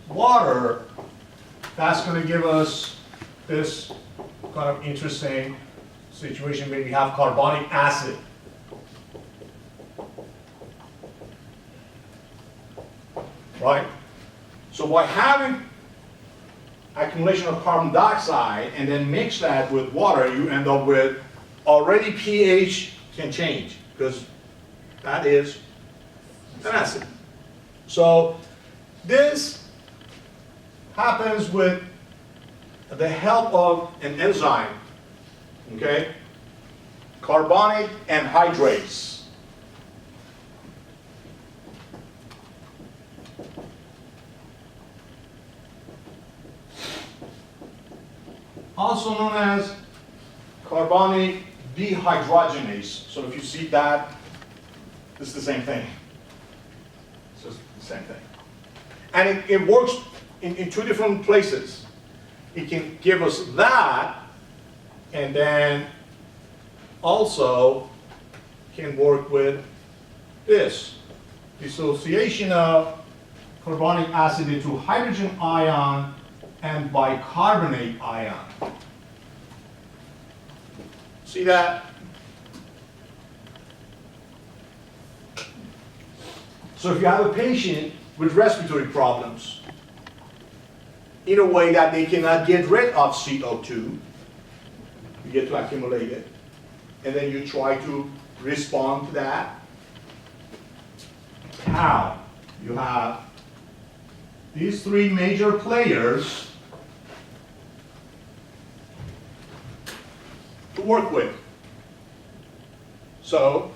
water, that's going to give us this kind of interesting situation where we have carbonic acid. Right? So by having accumulation of carbon dioxide and then mix that with water, you end up with already pH can change because that is an acid. So this happens with the help of an enzyme, okay? Carbonic anhydrase. Also known as carbonic dehydrogenase. So if you see that, it's the same thing. It's just the same thing. And it works in two different places. It can give us that, and then also can work with this. Dissociation of carbonic acid into hydrogen ion and bicarbonate ion. See that? So if you have a patient with respiratory problems, in a way that they cannot get rid of CO2, you get to accumulate it, and then you try to respond to that. How? You have these three major players to work with. So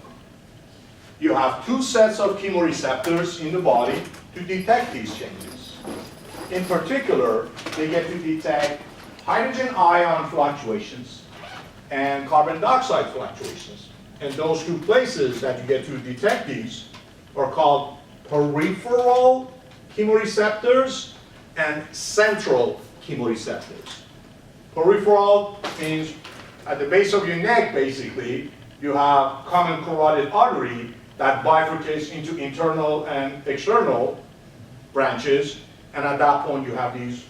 you have two sets of chemoreceptors in the body to detect these changes. In particular, they get to detect hydrogen ion fluctuations and carbon dioxide fluctuations. And those two places that you get to detect these are called peripheral chemoreceptors and central chemoreceptors. Peripheral means at the base of your neck, basically, you have common carotid artery that bifurcates into internal and external branches, and at that point you have these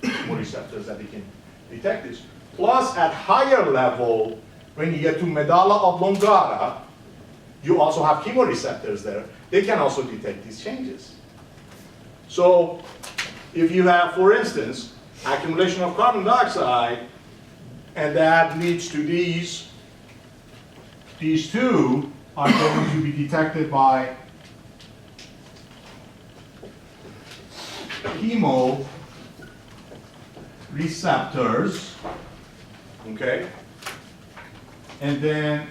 chemoreceptors that they can detect this. Plus, at higher level, when you get to medulla oblongata, you also have chemoreceptors there. They can also detect these changes. So, if you have, for instance, accumulation of carbon dioxide, and that leads to these two are going to be detected by chemoreceptors, okay? And then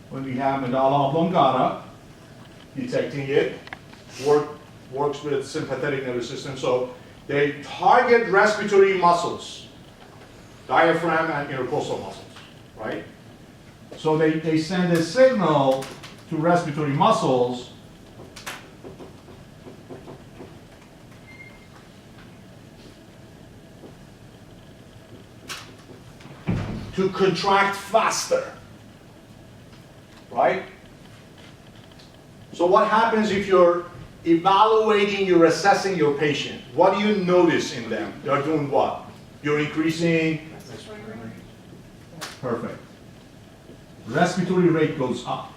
when we have medulla oblongata, detecting it, works with sympathetic nervous system. So they target respiratory muscles, diaphragm and intercostal muscles, right? So they send a signal to respiratory muscles to contract faster, right? So what happens if you're evaluating, you're assessing your patient? What do you notice in them? They're doing what? You're increasing. Perfect. Respiratory rate goes up.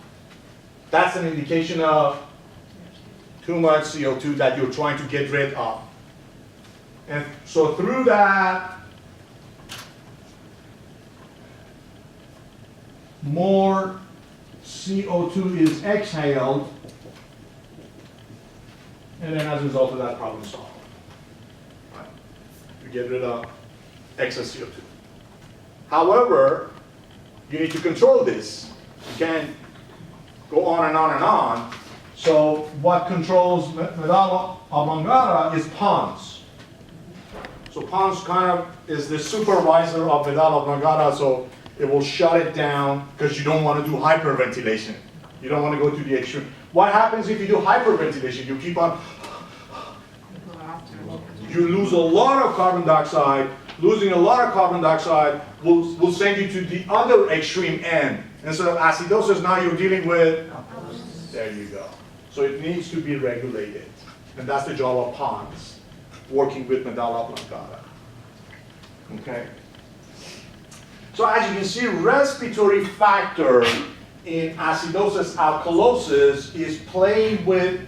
That's an indication of too much CO2 that you're trying to get rid of. And so through that, more CO2 is exhaled, and then as a result of that, problem solved. Right? You get rid of excess CO2. However, you need to control this. You can't go on and on and on. So what controls medulla oblongata is pons. So pons kind of is the supervisor of medulla oblongata, so it will shut it down because you don't want to do hyperventilation. You don't want to go to the extreme. What happens if you do hyperventilation? You keep on, you lose a lot of carbon dioxide. Losing a lot of carbon dioxide will send you to the other extreme end. Instead of acidosis, now you're dealing with, there you go. So it needs to be regulated. And that's the job of PONS, working with medulla oblongata. Okay? So as you can see, respiratory factor in acidosis alkalosis is playing with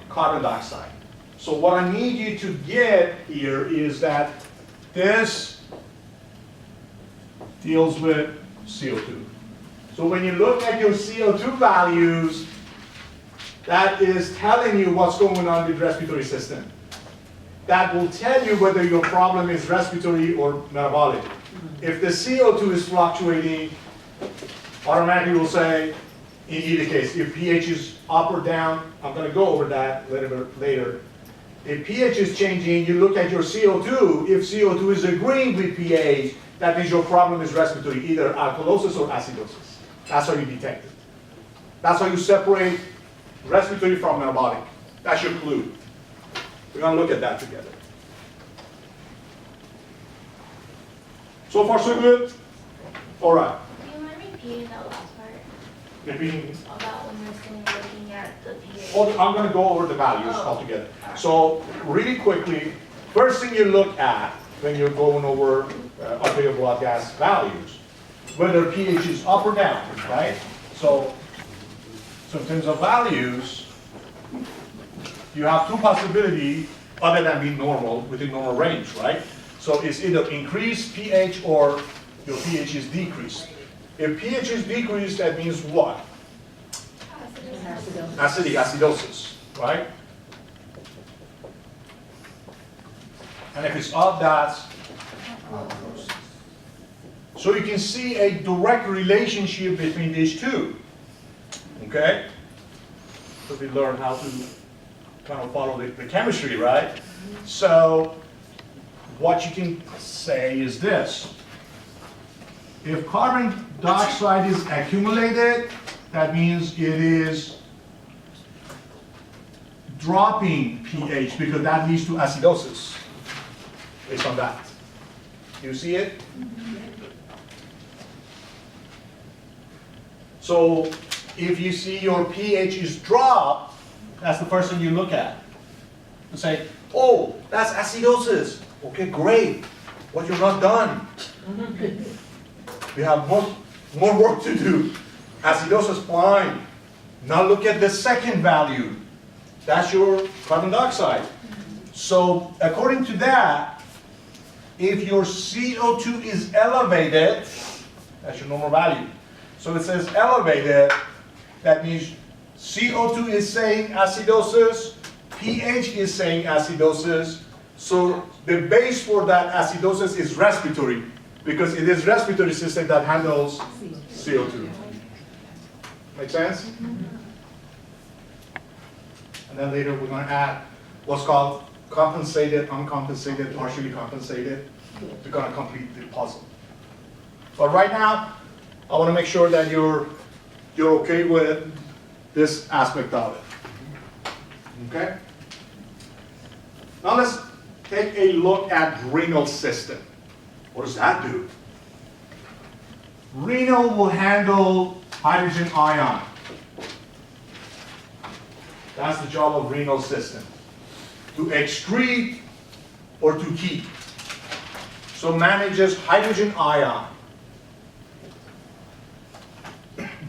carbon dioxide. So what I need you to get here is that this deals with CO2. So when you look at your CO2 values, that is telling you what's going on with the respiratory system. That will tell you whether your problem is respiratory or metabolic. If the CO2 is fluctuating, automatically we'll say, in either case, if pH is up or down, I'm going to go over that a little bit later. If pH is changing, you look at your CO2. If CO2 is agreeing with pH, that means your problem is respiratory, either alkalosis or acidosis. That's how you detect it. That's how you separate respiratory from metabolic. That's your clue. We're going to look at that together. So far, so good? All right. Do you mind repeating that last part? Repeating. About when you're still looking at the pH? Oh, I'm going to go over the values altogether. So really quickly, first thing you look at when you're going over arterial blood gas values, whether pH is up or down, right? So in terms of values, you have two possibilities other than being normal, within normal range, right? So it's either increased pH or your pH is decreased. If pH is decreased, that means what? Acidosis, right? And if it's up, that's alkalosis. So you can see a direct relationship between these two. Okay? So we learn how to kind of follow the chemistry, right? So what you can say is this. If carbon dioxide is accumulated, that means it is dropping pH because that leads to acidosis based on that. You see it? So if you see your pH is dropped, that's the first thing you look at. You say, oh, that's acidosis. Okay, great. But you're not done. We have more work to do. Acidosis, fine. Now look at the second value. That's your carbon dioxide. So according to that, if your CO2 is elevated, that's your normal value. So it says elevated, that means CO2 is saying acidosis, pH is saying acidosis. So the base for that acidosis is respiratory, because it is respiratory system that handles CO2. Make sense? And then later we're going to add what's called compensated, uncompensated, partially compensated to kind of complete the puzzle. But right now, I want to make sure that you're okay with this aspect of it. Okay? Now let's take a look at renal system. What does that do? Renal will handle hydrogen ion. That's the job of renal system. To excrete or to keep. So manages hydrogen ion.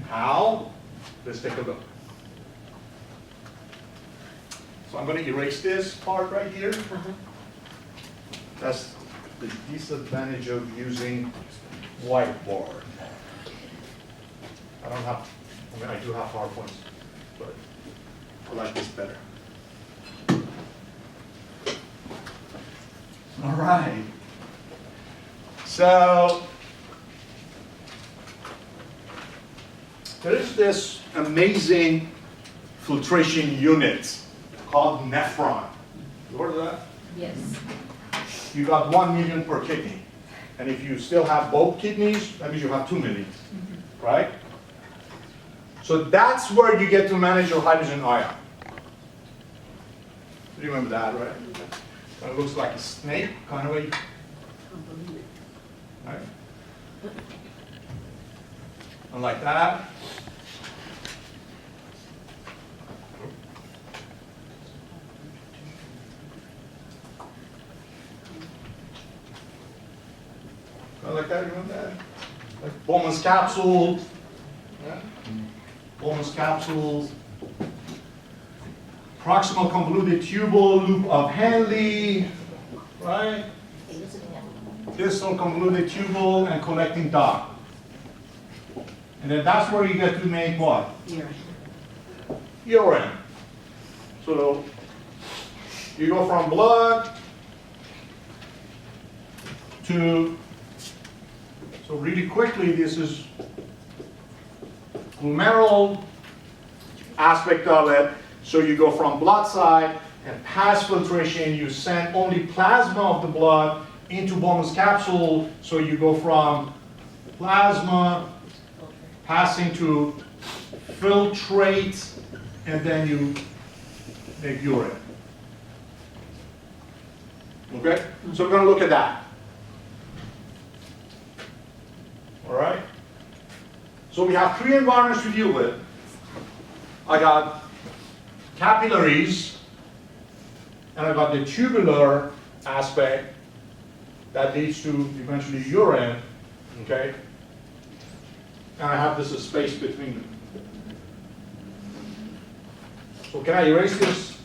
How? Let's take a look. So I'm going to erase this part right here. That's the disadvantage of using whiteboard. I do have PowerPoints, but I like this better. All right. So there is this amazing filtration unit called nephron. You heard of that? Yes. You got 1 million per kidney. And if you still have both kidneys, that means you have 2 million, right? So that's where you get to manage your hydrogen ion. You remember that, right? Kind of looks like a snake, kind of a, right? And like that. like that, you know that? Like Bowman's capsule, yeah? Bowman's capsule, proximal convoluted tubule, loop of Henle, right? Distal convoluted tubule and collecting duct. And then that's where you get to make what? Urine. So you go from blood to, so really quickly, this is glomerular aspect of it. So you go from blood side and past filtration, you send only plasma of the blood into Bowman's capsule. So you go from plasma passing to filtrate, and then you make urine. Okay? So we're going to look at that. All right? So we have three environments to deal with. I got capillaries, and I got the tubular aspect that leads to eventually urine, okay? And I have this space between them. So can I erase this?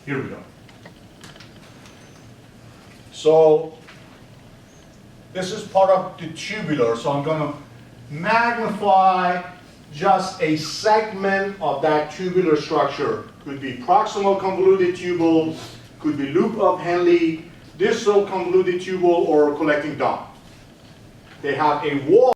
Here we go. So this is part of the tubular, so I'm going to magnify just a segment of that tubular structure. Could be proximal convoluted tubule, could be loop of Henle, distal convoluted tubule, or collecting duct. They have a wall